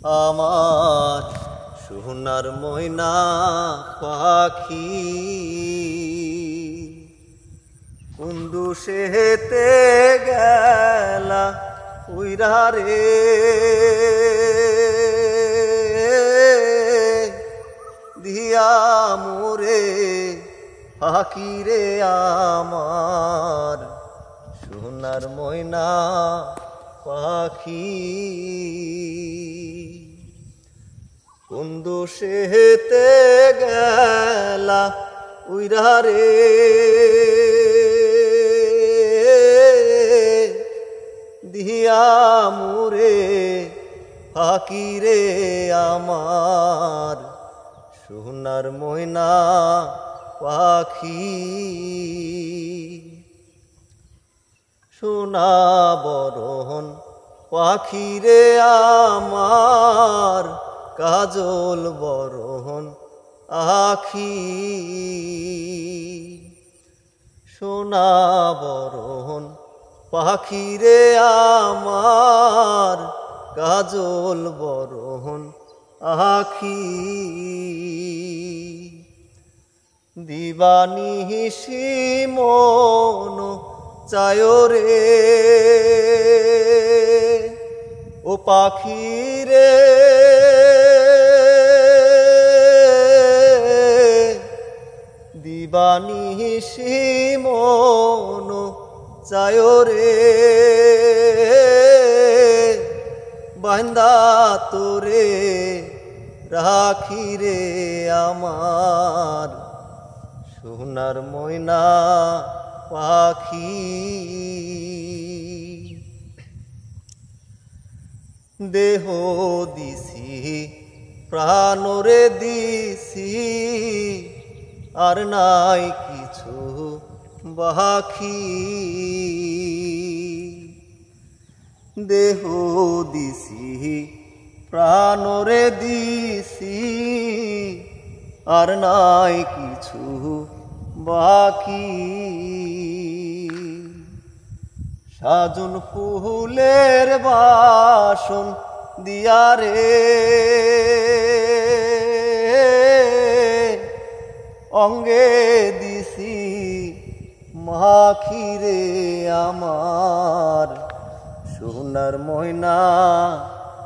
আমার সোনার ময়না পাখি কুন্দুসে হেতে গেলা উইরা রে দিয়া মোরে পাখি রে আমার সোনার ময়না পাখি কুন্দুসে হেতে গেলা উইরা রে দিয়া মোরে পাখি রে আমার সোনার ময়না পাখি সোনা বরণ পাখি রে আমার কাজল বরণ আখি সোনা বরণ পাখি রে আমার কাজল বরণ আখি দিবানিশি মন চায় রে ও পাখি রে দিবানিশি মন চায় রে বান্দা তোরে রাখি রে আমার সোনার ময়না পাখি দেহ দিছি প্রাণরে দিছি আর নাই কিছু বাকি দেহ দিছি প্রাণরে দিছি আর নাই কিছু বাকি সাজন ফুলের বাসন দিয়া রে অঙ্গে দিছি মাখি রে আমার সোনার ময়না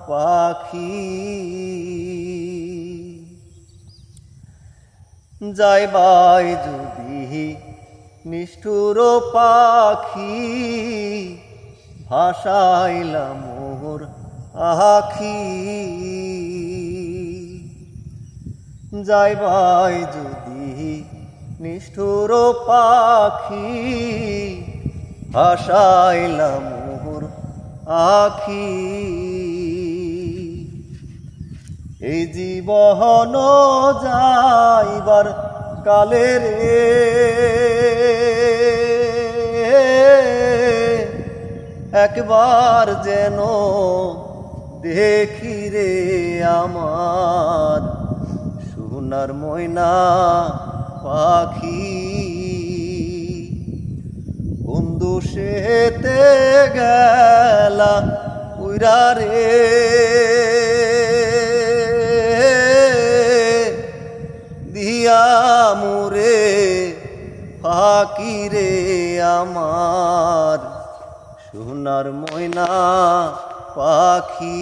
পাখি যাইবাই যদি নিষ্ঠুর পাখি ভাসাইলাম মোর আখি যাইবাই যদি নিষ্ঠুর পাখি ভাসাইলাম মোর আখি এই জীবন যাইবার কালে রে একবার যেন দেখি রে আমার সোনার ময়না পাখি কুন্দুসে হেতে গেলা উইরা রে দিয়া মোরে পাখি রে আমার সোনার ময়না পাখি।